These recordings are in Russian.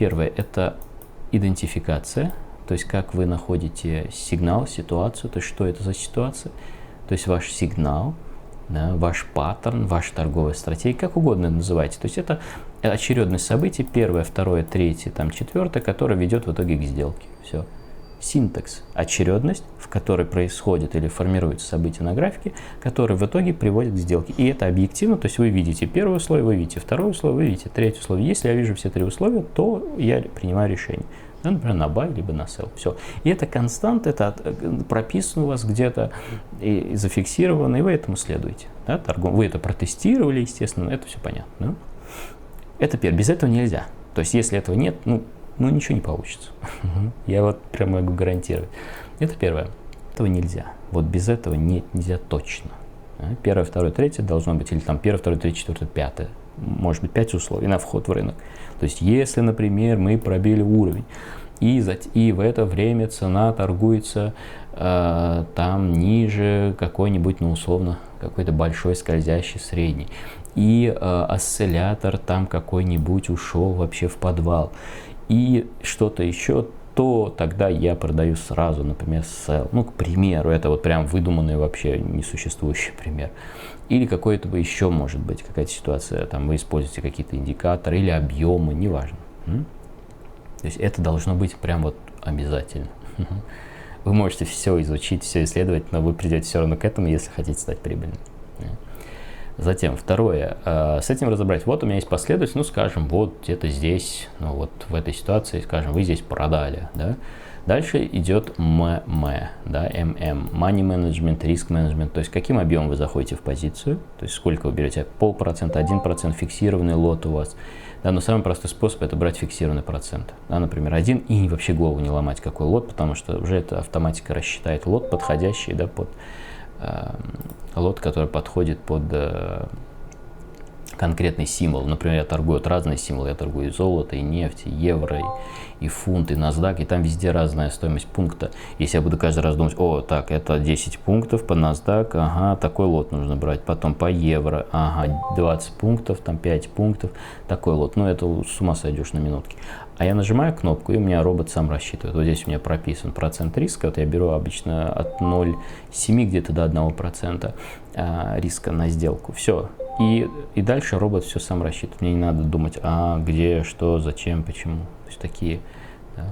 первое – это идентификация, то есть как вы находите сигнал, ситуацию, то есть что это за ситуация, то есть ваш сигнал, да, ваш паттерн, ваша торговая стратегия, как угодно называйте. То есть это очередность событий, первое, второе, третье, там, четвертое, которое ведет в итоге к сделке. Все. Синтекс, очередность, в которой происходит или формируется событие на графике, которое в итоге приводит к сделке. И это объективно, то есть вы видите первое условие, вы видите второе условие, вы видите третье условие. Если я вижу все три условия, то я принимаю решение. Да, например, на buy, либо на sell. Все. И это констант, это прописано у вас где-то и зафиксировано, и вы этому следуете. Да, вы это протестировали, естественно, это все понятно. Да? Это первое. Без этого нельзя. То есть, если этого нет, ну ничего не получится. Я вот прям могу гарантировать. Это первое. Этого нельзя. Вот без этого нельзя точно. Первое, второе, третье должно быть, или там первое, второе, третье, четвертое, пятое. Может быть, 5 условий на вход в рынок. То есть, если, например, мы пробили уровень, и в это время цена торгуется там ниже какой-нибудь, ну, условно, какой-то большой скользящий средний, и осциллятор там какой-нибудь ушел вообще в подвал, и что-то еще, то тогда я продаю сразу, например, sell. Ну, к примеру, это вот прям выдуманный вообще несуществующий пример. Или какой-то бы еще может быть какая-то ситуация, там вы используете какие-то индикаторы или объемы, неважно. То есть это должно быть прям вот обязательно. Вы можете все изучить, все исследовать, но вы придете все равно к этому, если хотите стать прибыльным. Затем, второе, с этим разобрать. Вот у меня есть последовательность, ну, скажем, вот где-то здесь, ну, вот в этой ситуации, скажем, вы здесь продали, да. Дальше идет да, Money Management, Risk Management, то есть каким объемом вы заходите в позицию, то есть сколько вы берете, 0,5%, 1%, фиксированный лот у вас. Да, но самый простой способ это брать фиксированный процент. Да, например, 1 и вообще голову не ломать, какой лот, потому что уже эта автоматика рассчитает лот подходящий, да, под лот, который подходит под конкретный символ. Например, я торгую разные символы, я торгую и золото, и нефть, и евро, и фунт, и NASDAQ, и там везде разная стоимость пункта. Если я буду каждый раз думать, о, так, это 10 пунктов по NASDAQ, ага, такой лот нужно брать, потом по евро, ага, 20 пунктов, там 5 пунктов, такой лот, ну это с ума сойдешь на минутки. А я нажимаю кнопку, и у меня робот сам рассчитывает. Вот здесь у меня прописан процент риска, вот я беру обычно от 0,7 где-то до 1% риска на сделку, все. И дальше робот все сам рассчитывает. Мне не надо думать, где, что, зачем, почему. То есть такие, да,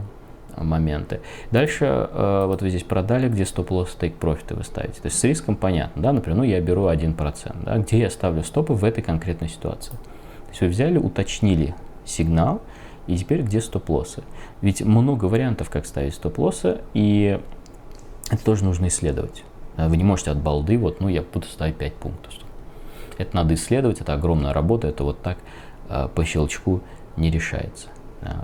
моменты. Дальше вот вы здесь продали, где стоп-лосс, тейк-профиты вы ставите. То есть с риском понятно, да, например, ну я беру 1%, да, где я ставлю стопы в этой конкретной ситуации. То есть вы взяли, уточнили сигнал, и теперь где стоп-лоссы. Ведь много вариантов, как ставить стоп-лоссы, и это тоже нужно исследовать. Вы не можете от балды, вот, ну я буду ставить 5 пунктов. Это надо исследовать, это огромная работа, это вот так по щелчку не решается.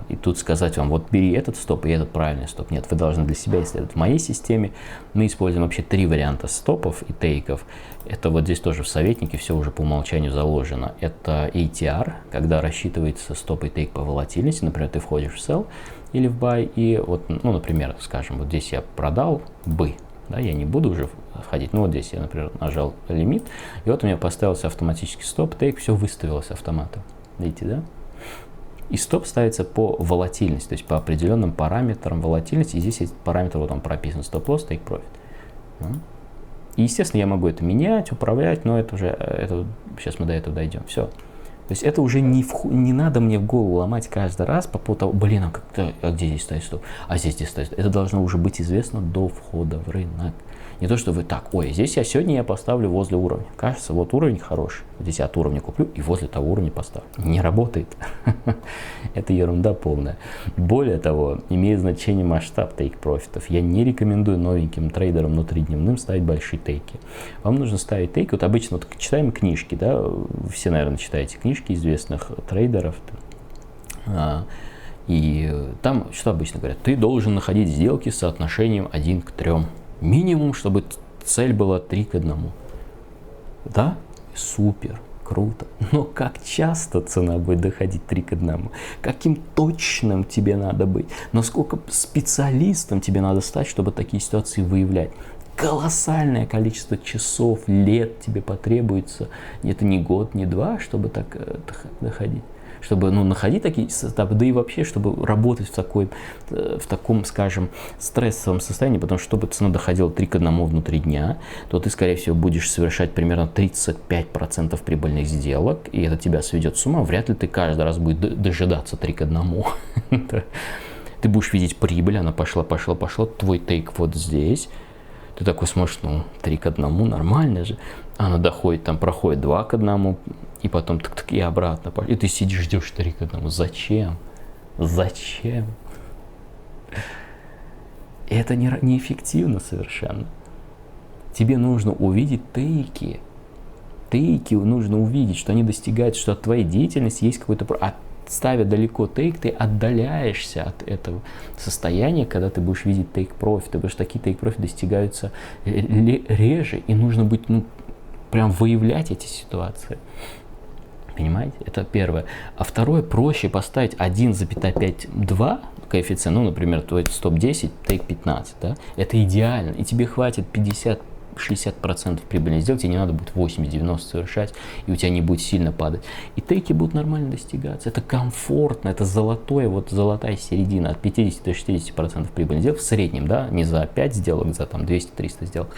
И тут сказать вам, вот бери этот стоп и этот правильный стоп. Нет, вы должны для себя исследовать. В моей системе мы используем вообще 3 варианта стопов и тейков. Это вот здесь тоже в советнике все уже по умолчанию заложено. Это ATR, когда рассчитывается стоп и тейк по волатильности. Например, ты входишь в sell или в buy, и вот, ну, например, скажем, вот здесь я продал бы. Да, я не буду уже входить. Ну, вот здесь я, например, нажал лимит, и вот у меня поставился автоматический стоп, тейк, все выставилось автоматом. Видите, да? И стоп ставится по волатильности, то есть по определенным параметрам волатильности. И здесь есть параметр, вот он прописан, стоп-лосс, тейк-профит. И, естественно, я могу это менять, управлять, но это уже, сейчас мы до этого дойдем. Все. То есть это уже не надо мне в голову ломать каждый раз по поводу того, блин, а где здесь стоит стоп, а здесь стоит стоп. Это должно уже быть известно до входа в рынок. Не то, что вы так, ой, здесь сегодня я поставлю возле уровня. Кажется, вот уровень хороший. Здесь я от уровня куплю и возле того уровня поставлю. Не работает. Это ерунда полная. Более того, имеет значение масштаб тейк-профитов. Я не рекомендую новеньким трейдерам внутридневным ставить большие тейки. Вам нужно ставить тейки. Вот обычно вот читаем книжки, да, все, наверное, читаете книжки известных трейдеров. И там что обычно говорят? Ты должен находить сделки с соотношением 1 к 3. Минимум, чтобы цель была 3 к 1. Да? Супер, круто. Но как часто цена будет доходить 3 к 1? Каким точным тебе надо быть? Насколько специалистом тебе надо стать, чтобы такие ситуации выявлять? Колоссальное количество часов, лет тебе потребуется. Это не год, не два, чтобы так доходить. чтобы находить такие сетапы, да и вообще, чтобы работать в таком, скажем, стрессовом состоянии, потому что чтобы цена доходила 3 к 1 внутри дня, то ты, скорее всего, будешь совершать примерно 35% прибыльных сделок, и это тебя сведет с ума. Вряд ли ты каждый раз будешь дожидаться 3 к 1. Ты будешь видеть прибыль, она пошла, твой тейк вот здесь. Ты такой смотришь, 3 к 1, нормально же. Она доходит, проходит 2 к 1, и потом и обратно. И ты сидишь, ждешь 3 к 1. Зачем? Зачем? Это неэффективно совершенно. Тебе нужно увидеть тейки. Тейки нужно увидеть, что они достигают, что от твоей деятельности есть какой-то... Ставя далеко тейк, ты отдаляешься от этого состояния, когда ты будешь видеть тейк-профит, потому что такие тейк-профиты достигаются реже, и нужно быть, прям выявлять эти ситуации. Понимаете? Это первое. А второе, проще поставить 1,52 коэффициент, например, твой стоп-10, тейк 15, да? Это идеально, и тебе хватит 50-60% прибыльной сделки, тебе не надо будет 80-90 совершать, и у тебя не будет сильно падать. И тейки будут нормально достигаться. Это комфортно, это золотая середина, от 50 до 60% прибыльной сделки в среднем, да, не за 5 сделок, за 200-300 сделок.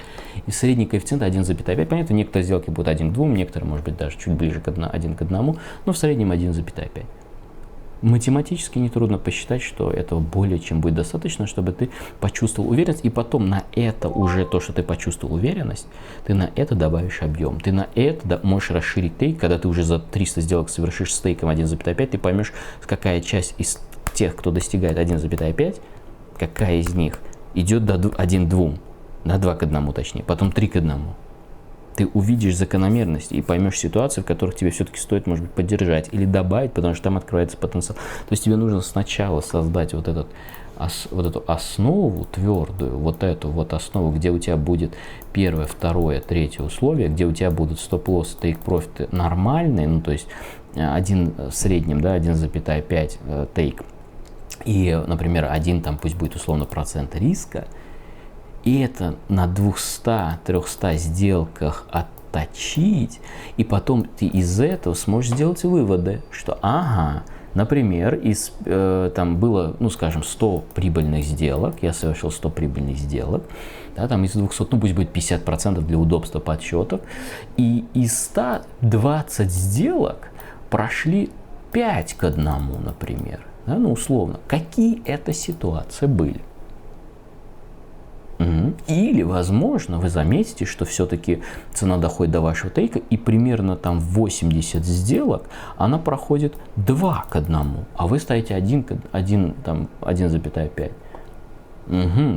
И средний коэффициент 1,5. Понятно, некоторые сделки будут 1 к 2, некоторые, может быть, даже чуть ближе к 1 к 1, но в среднем 1,5. Математически нетрудно посчитать, что этого более чем будет достаточно, чтобы ты почувствовал уверенность, и потом на это уже то, что ты почувствовал уверенность, ты на это добавишь объем, ты на это можешь расширить тейк, когда ты уже за 300 сделок совершишь с тейком 1,5, ты поймешь, какая часть из тех, кто достигает 1,5, какая из них идет до 1 к 2, на 2 к 1 точнее, потом 3 к 1. Ты увидишь закономерность и поймешь ситуации, в которых тебе все-таки стоит, может быть, поддержать или добавить, потому что там открывается потенциал. То есть тебе нужно сначала создать вот эту основу твердую, вот эту вот основу, где у тебя будет первое, второе, третье условие, где у тебя будут стоп-лосс, тейк-профиты нормальные, то есть в среднем, да, 1,5 тейк, и, например, 1 пусть будет условно процент риска, и это на 200-300 сделках отточить, и потом ты из этого сможешь сделать выводы, что например, там было, скажем, 100 прибыльных сделок, я совершил 100 прибыльных сделок, да, из 200, пусть будет 50% для удобства подсчетов, и из 120 сделок прошли 5 к 1, например, да, условно. Какие это ситуации были? Или, возможно, вы заметите, что все-таки цена доходит до вашего тейка, и примерно 80 сделок она проходит 2 к 1, а вы ставите 1,5.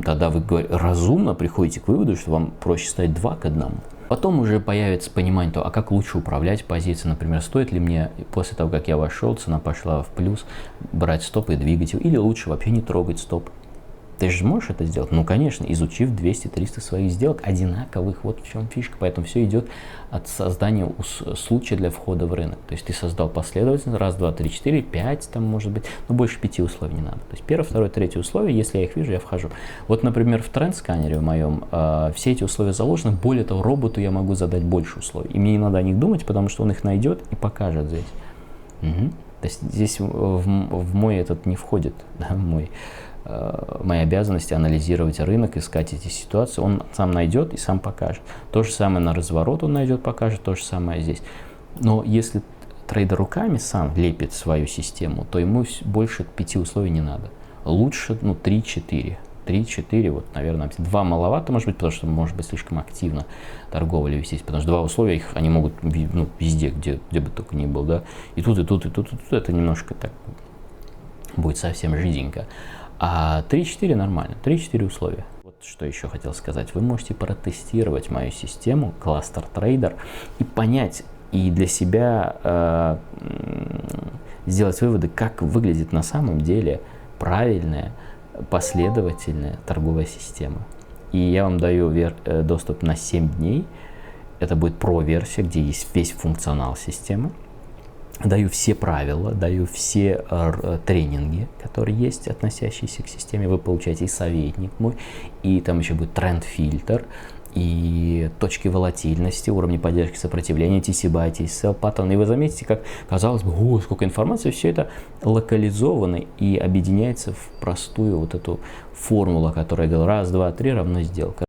Тогда вы разумно приходите к выводу, что вам проще ставить 2 к 1. Потом уже появится понимание того, как лучше управлять позицией. Например, стоит ли мне после того, как я вошел, цена пошла в плюс, брать стоп и двигать его, или лучше вообще не трогать стоп. Ты же можешь это сделать? Конечно, изучив 200-300 своих сделок одинаковых, вот в чем фишка. Поэтому все идет от создания случая для входа в рынок. То есть ты создал последовательно, 1, 2, 3, 4, 5, может быть, но больше 5 условий не надо. То есть первое, второе, третье условие, если я их вижу, я вхожу. Вот, например, в тренд-сканере в моем все эти условия заложены. Более того, роботу я могу задать больше условий. И мне не надо о них думать, потому что он их найдет и покажет здесь. То есть здесь в мой этот не входит, да, мои обязанности анализировать рынок, искать эти ситуации, он сам найдет и сам покажет. То же самое на разворот он найдет, покажет, то же самое здесь. Но если трейдер руками сам лепит свою систему, то ему больше 5 условий не надо. Лучше 3-4. 3-4, наверное, 2 маловато, может быть, потому что может быть слишком активно торговля вестись, потому что 2 условия, они могут везде, где бы только ни был, да, и тут, это немножко так будет совсем жиденько. А 3-4 нормально, 3-4 условия. Вот что еще хотел сказать. Вы можете протестировать мою систему Cluster Trader и понять, и для себя сделать выводы, как выглядит на самом деле правильная, последовательная торговая система. И я вам даю доступ на 7 дней. Это будет про-версия, где есть весь функционал системы. Даю все правила, даю все тренинги, которые есть, относящиеся к системе. Вы получаете и советник мой, и там еще будет тренд-фильтр, и точки волатильности, уровни поддержки сопротивления, TC-BY, TC-sell паттерн. И вы заметите, как, казалось бы, о, сколько информации, все это локализовано и объединяется в простую вот эту формулу, которая говорит раз, два, три равно сделка.